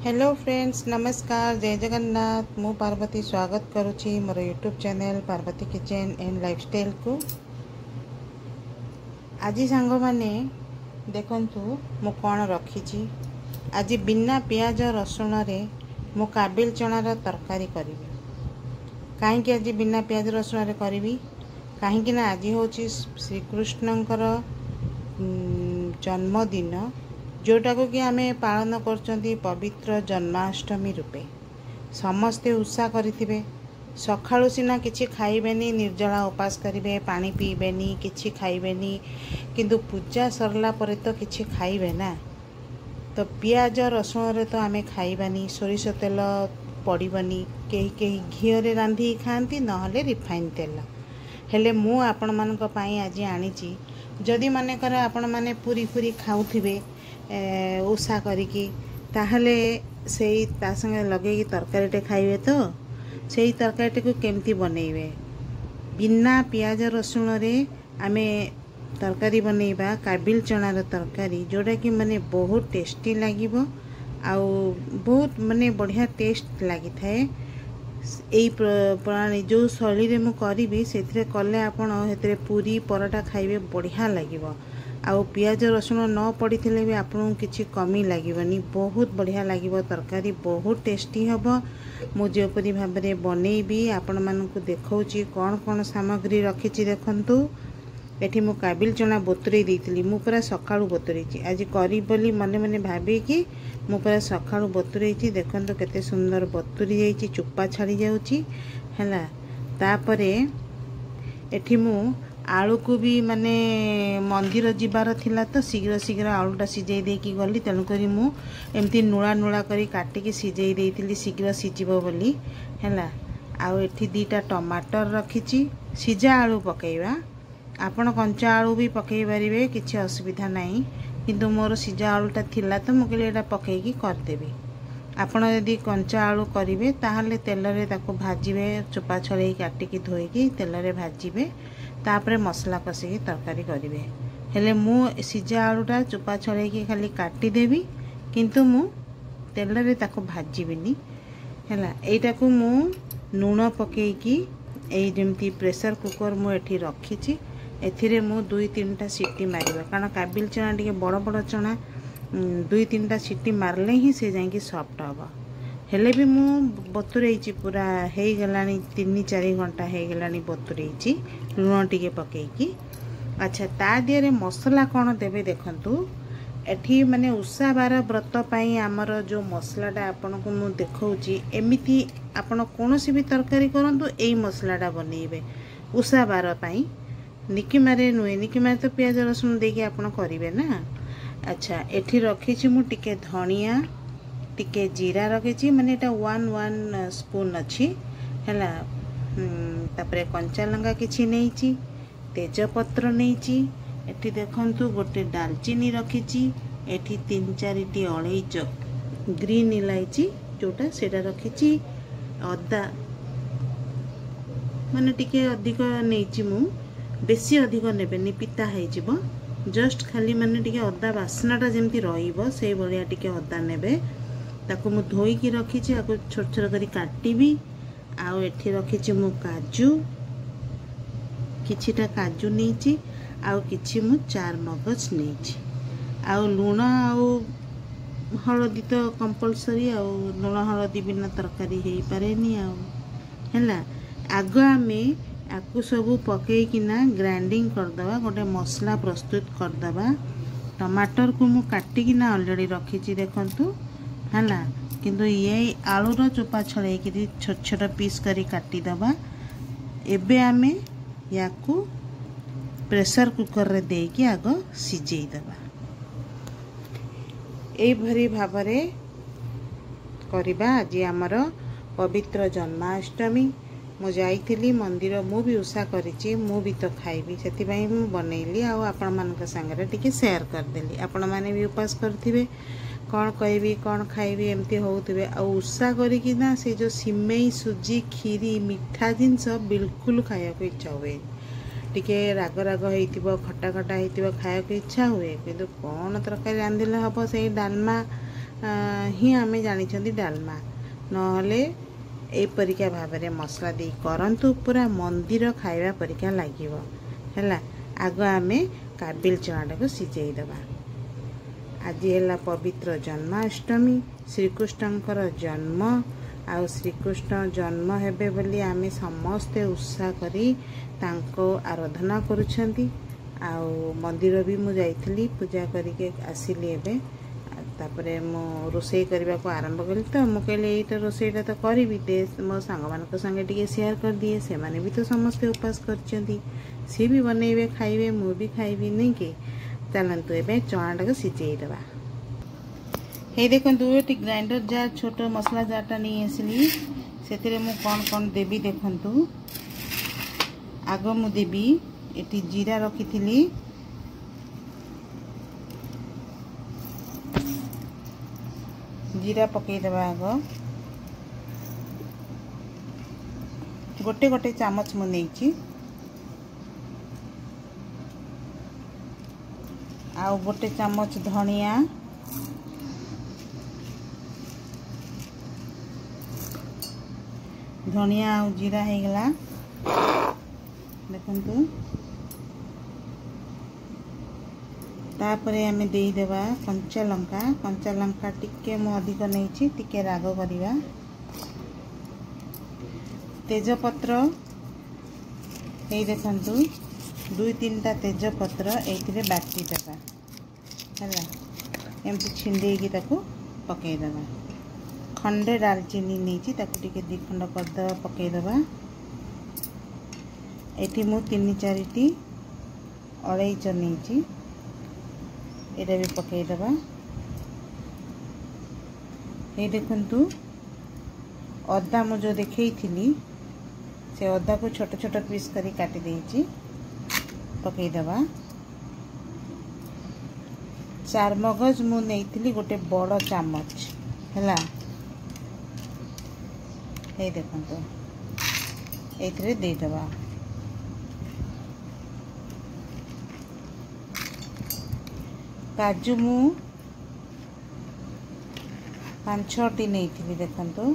Hello friends, नमस्कार, जय जगन्नाथ। मु पार्वती स्वागत करुछि मोर YouTube channel Parvati kitchen and lifestyle को। आज सांग माने देखंतु मु कौन रखी। आज बिना पियाज रसुण रे मु काबिल चणार तरकारी करी। कहीं आज बिना पियाज रसुण रे करी कहीं ना आज हूँ श्रीकृष्णकर जन्मदिन, जोटा को कि आमे पालन करचंती पवित्र जन्माष्टमी रूपे। समस्ते उत्साह करिथिबे। सखाळु सिना किछि खाइबेनी, निर्जला उपास करिवे, पानी पीबेनी, किछि खाइबेनी, किंतु पूजा सरला परे तो किछि खाइबे ना। तो पियाज रसुण रे तो आमे खाइबानी, सोरिष तेल पड़िबनी, केही केही घी रे रांधी खांती, नहले रिफाइन तेल। हेले मु आपण मानक पई आज आनीची। जदि माने करे आपण माने पूरी पूरी खाउथिबे उषा करिकी, ताहले सेई ता संगे लगेगी तरकारीटे खाइबे। तो सेई तरकारीटे को केमती बनइबे? बिना पियाज रसुण रे आमे तरकारी बनइबा काबिल चणार तरकारी, जोटा कि माने बहुत टेस्टी लागिबो आउ बहुत माने बढ़िया टेस्ट लागि थाए। एई प्रणाली जो शैली रे मु करिबी सेथिरे कले आपण हेतरे पूरी परोटा खाइबे, बढ़िया लागिबो। आउ पियाज रसुण न पड़िथिले भी आपन किछि कमी लागिबनी, बहुत बढ़िया लागिबो। तरकारी बहुत टेस्टी हबो। मु जेपरि भाबरे बनेइबी आपण मानकु देखौची कोन कोन सामग्री रखिछि। देखंतु एठी मु काबिल चना बतुरई देइतिली। मु पूरा सकाळु बतुरईची आज करी बोली मने मने भाबी कि मु पूरा सकाळु बतुरईची। देखंतु केते सुंदर बतुरी जाईची, चुप्पा छाड़ी जाउची हैला। तापरे एठी मु आलू को भी माने मंदिर जीवार थिला, तो शीघ्र शीघ्र आलूटा सिझाई देकी गली। तेणुकरी मु एमती नुला नुला करी काटिकी सिझाई देइतिली शीघ्र सिझिबो बोली हैला। आउ एठी दीटा टमाटर रखिची। सिझा आलू पकेइबा, आपण कंचा आलू भी पकई पारिबे, किछि असुविधा नाही। किंतु मोर सिझा आलूटा थिला तो मु कहले एटा पकेइकी करदेबी। आपण यदि कंचा आलू करिवे ताहले तेल रे ताको भाजिबे, चोपा छळेई काटिकी धोईकी तेल रे भाजिबे, तापरे मसला कसिकी तरकारी करिवे। हेले मु सिझा आलूटा चोपा छळेई खाली काटी देबी, किंतु मु तेल रे ताको भाजिबिनी हैला। एटा को मु लूण पकेइकी एई जेमती प्रेशर कुकर मु एठी रखिची। एथिरे मु 2-3टा सीटी मारिबा, कारण काबिल चना टिके बड़ बड़ चना 2-3टा सीटी मारले ही से जाइकी सॉफ्ट हबो। हेले भी मु बतुरईची पूरा हेई गलानी 3-4 घंटा हेई गलानी बतुरईची लूण टिके पकेइकी। अच्छा, ता दियरे मसला कोन देबे देखंतु। एठी माने उषा बार व्रत पई हमर जो मसलाटा आपन को मु देखौची, एमिति आपन कोनोसी भी तरकारी करंतु एई मसलाटा बनेइबे उषा बार पई। निकिमारे नुए, निकिमारे तो पियाज रसुण देके आपन करिवे ना। अच्छा, एठी रखिछि मु टिके धनिया, टिके जीरा रखिछि, माने एटा 1 स्पून अछि हैला। तापरे कंचा लंका किछि नेइछि, तेजपत्र नेइछि। एठी देखंतु गोटे दालचीनी रखिछि। एठी 3-4टी अलैच ग्रीन इलायची जोटा सेटा रखिछि। अदा माने टिके अधिक नेइछि मु, बेसी अधिक नेबेनी, पिता है जिवो। जस्ट खाली माने टिके अदा बास्नाटा जेमती रहिबो सेई बलिया टिके अदा नेबे। ताको मु धोईकी रखिछि, आको छोट छोट करी काटिबी। आउ एठी रखिछि मु काजू, किछिटा काजू नेइछि, आउ किछि मु 4 मगज नेइछि। आउ लूण आउ हळदी तो कंपलसरी, आउ लूण हळदी बिना तरकारी हेई पारेनी आउ हैला। आग आमे आकु सबू पकेइकिना ग्राइंडिंग करदबा, गोटे मसला प्रस्तुत करदबा। टमाटर को मु काटिकिना ऑलरेडी रखिछि देखंतु हैला। किंतु ये आलू रो चोपा छळेइकि छोट छोट पीस करी काटी दबा। एबे आमे याकू प्रेशर कुकर रे देकी आग सिझेई दबा। एई भरी भाबरे करिबा। आज हमर पवित्र जन्माष्टमी। मु जाइथिली मंदिर, मु भी उषा करिछि, मु भी तो खाइबी, सेति पई मु बनैली आउ आपण मानक संगे टिके शेयर कर देली। आपण माने भी उपास करथिबे, कोन कहबी कोन खाइबी एमती होउथिबे। आ उषा करिकि ना से जो सिमेई, सुजी, खीरी, मिठा जिंस बिल्कुल खाया को इच्छा हुए। टिके राग राग हेतिबो, खट्टा खट्टा हेतिबो, खाया को इच्छा हुए। किंतु कोन तरकारी रांधिले हबो, सेई डालमा ही आमे जानिछंती डालमा नहले ए परिका भाबरे मसला दे करंतु पूरा मंदिर खाइबा परिका लागिवो हैला। आगो आमे काबिल चना को सिझेई दबा। आज है पवित्र जन्माष्टमी श्रीकृष्णकर जन्म आ श्रीकृष्ण जन्म हेबे बोली आमे समस्ते उत्साह करी तांको आराधना करुछंती। आउ मंदिर भी मु जाइथिली पूजा करके आसिली एबे तापरे मो रोसई करबा को आरंभ करी। तो मु कहले एटा रोसईटा तो करबी दे मो सांग मानक संगे टिके शेयर कर दिए से माने भी तो समस्ते उपास करछंती से भी बनेबे खाइबे मु भी खाइबी नहीं के चलंतु एबे चनाटा को सिझेई दबा। हे देखंतु एटी ग्राइंडर जार छोट मसला जारटा नहीं आसली सेतिरे मु कोन देबी देखंतु। आगो मु देबी एटी जीरा रखिथिली जीरा पकई दबा। आगो गोटे गोटे चामच मु नेइची आउ गोटे चामच धनिया धनिया आउ जीरा हे गला देखंतु। तापरे आमे देई देबा कंचा लंका टिके मु अधिक नेइची टिके राग करिवा। तेजपत्र हे देखंतु 2-3टा तेजपत्र एथिरे बाटी देबा हैला एमती छिंडे की ताको पकई देबा। खंडे दालचीनी नेइची ताको टिके 2 खंड कर दबा पकई देबा। एठी मु 3-4टी अलैच नेइची एटा भी पकई देबा। हे देखंतु अदा मु जो देखई थिली से अदा को छोट छोट पीस करी काटी देइची पकई देबा। 4 मगज मु नेइथिली गोटे बड़ चामच हैला हे देखंतु एथिरे दे देबा। काजू मु 5-6टी नेइथिली देखंतु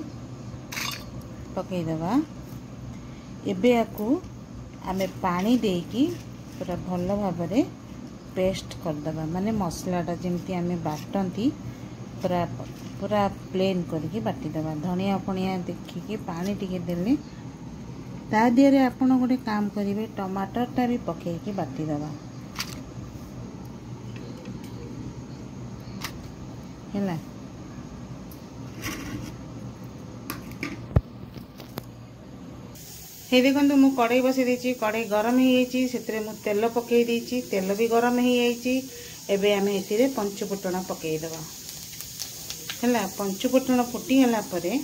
पकई देबा। एबे आकु आमे पानी देकी पूरा भल भाबरे पेस्ट कर दबा माने मसलाटा जेमती आमे बाटंती पूरा पूरा प्लेन करके बाटी दबा। धनिया फणिया देखिके पानी टिके देले ता दियरे आपण गोटे काम करिवे टमाटरटा भी पकेकी बाटी दबा हैला। हे देखंतु मु कड़ाई बसई देछि कड़ाई गरम हो जाइछि सेतरे मु तेल पकई देछि तेल भी गरम हो जाइछि। एबे आमे एथिरे पंचफुटण पकई देबा हैला। पंचफुटण फुटी हला परे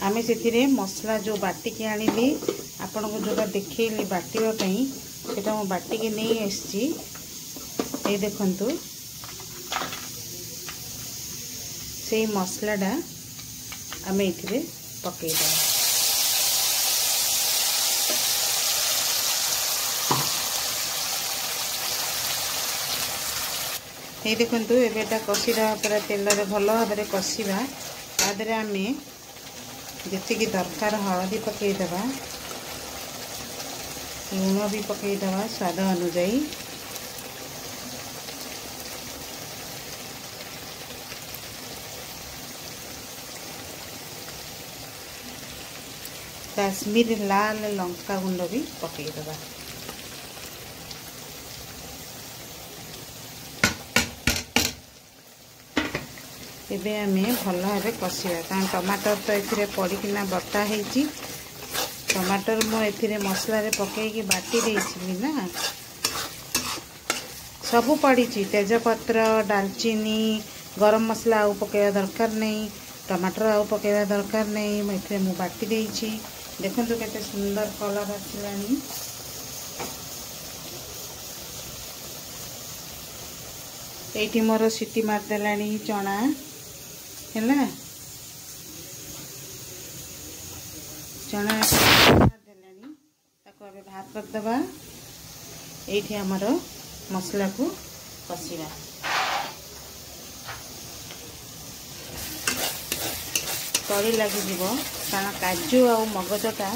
आमे सेथिरे मसला जो बाटी के आनिली आपण को जोटा देखैली बाटीवा पई सेटा मु बाटी के नै आछि। ए देखंतु से मसलाटा आमे एथिरे पकई देबा। ये देखंतु एबेटा कषिदा पूरा तेल रे भल भाव में कषिबा तादरे आमे जेतिकी दरकार हळदी पकई देबा लूण भी पकई देबा स्वाद अनुसार। काश्मीर लाल लंका गुंड भी पकई देबा। एबे आमे भल भाव कषिबा कारण टमाटर तो एथिरे पड़िकिना बटा हेची टमाटर मो एथिरे मसला रे पकेकी बाटी देइछि ना सबु पड़ी तेजपत्र दालचीनी गरम मसला आउ पकेवा दरकार नहीं टमाटर आउ पकेवा दरकार नहीं एथिरे मु बाटी देइछि। देखंतु केते सुंदर कलर आसिलानी। एठी मोर सीटी मार देलानी चना हैला चना देलानी ताको अबे भात कर दबा। एठी हमर मसला को कसिबा तले लगी कारण काजू आ मगजटा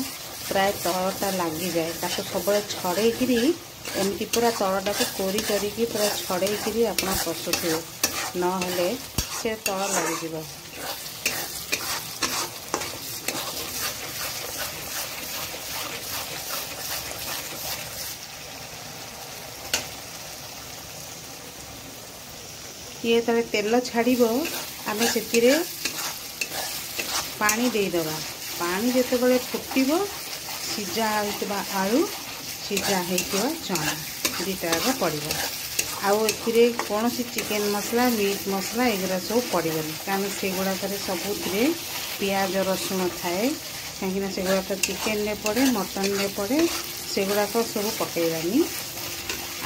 प्राय तलटा लगी जाए सब छड़े एमती पूरा तलटा को कोरी करी पूरा छड़े आप कषुवे ना से तल लग ये तले तेल छाड़ आम से पानी देदबा पानी जिते बड़े फुटब सीझा होता आलू सीझा होता चना दुटा पड़ो आउ ए कौन चिकेन मसला मीट मसला एगुरा सब पड़ोनी कारण से गुड़ाक सबुरे पियाज रसुण थाए कहीं से गुड़ाक चिकेन ने पड़े मटन ने पड़े से गुड़ाक सब पकईबानी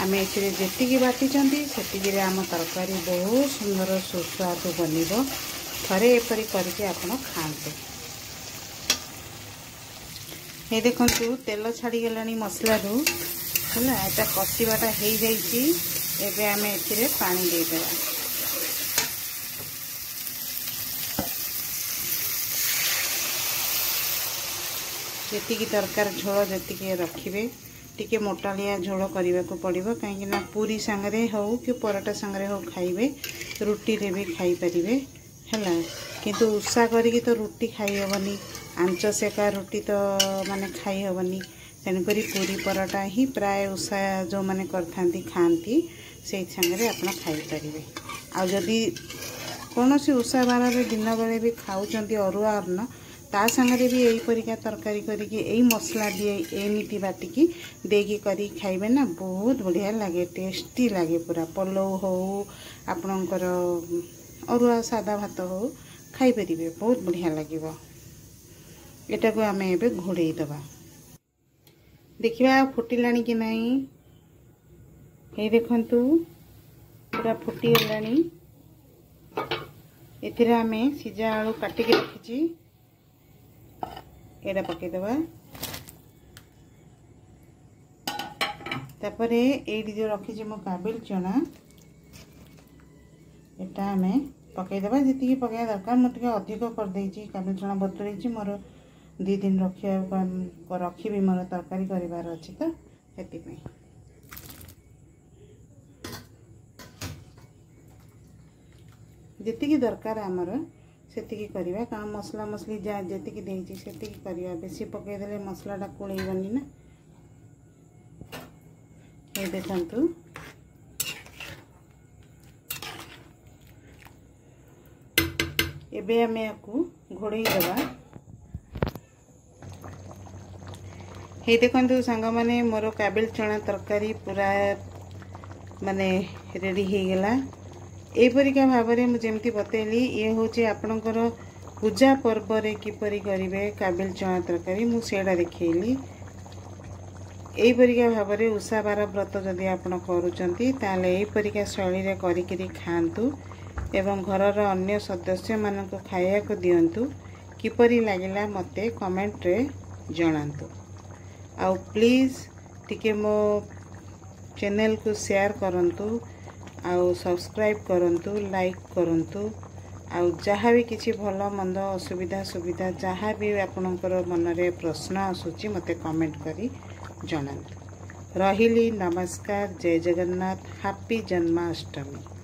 आम एती बाटी से आम तरकारी बहुत सुंदर सुस्वादु बन थरे एपरी करके आपण खाते। ये देखु तेल छाड़ी गलानी मसला रू है एटा कषाटा हो जाए आम ए पानी देदेवा जी दरकार झोल जी रखिए टिके मोटालिया झोल करने को पड़ो कहीं पूरी सांगरे हो कि पराठा सांगरे हो खाइबे रुटी रे भी खाई परिबे है किंतु उषा करी तो रुटी खाई हेबनी आंच सेका रुटी तो माने खाई हेबनी तेणुक पूरी पराठा ही प्राय उषा जो मैंने करथांती खाती से सांगरे आप खाई परिबे आ जदि कौन सी उषा बार दिन बेले भी खाऊँच अरुआ अन्न ता सांगरे भी यही परिका तरकारी करके यही मसला दिए एमती बाटिकी देकी करी खाइबे ना बहुत बढ़िया लगे टेस्टी लगे पूरा पलौ हो आपणकर अरुआ सादा भात हो खाई परिबे बहुत बढ़िया लगे एटा को आम ए घोड़े दबा देखिबा फुटिलानी कि नहीं ये देखंतु पूरा फुटी गलानी एथिरे आम सीझा आलू काटिक रखी एटा पकईदबा तापर ये जो रखी मो काबिल चना एटा आम पकईदबा जी पकड़ा दरकार मुझे अधिक करदे काबिल चना बतुरे मोर 2 दिन रखी मोर तरकारी करार अच्छी तो से जी दरकार आमर सेतिकी करवा कारण मसला मसली जा जी देती सेतिकी करवा बेसी पकईदे मसलाटा कुलैबनी ना ये देखंतु एबे आमे याकू घोड़े दबा ये देखंतु सांग माने मोर काबिल चना तरकारी पूरा माने रेडी हो गला एपरिका भाव में मुझे बतैली ये हूँ आपणकर पूजा पर्व रे किपरि करेंगे काबिल चना तरकारी मुझा देखली यहीपरिका भाव में उषा बार व्रत जदि आप करुँचरिका शैली करी खातु एवं घरर अन्य सदस्य मानक खाया को दिंतु किपरि लागला मते कमेंट रे जणांतु आउ प्लीज टिके मो चैनल को शेयर करंतु आउ सब्सक्राइब करंतु लाइक करंतु आउ जहाँ भी किसी भल मंद असुविधा सुविधा जहाँ भी आपणकर मन रे प्रश्न आसूची मते कमेंट करी जणांतु रहिली नमस्कार जय जगन्नाथ हैप्पी जन्माष्टमी।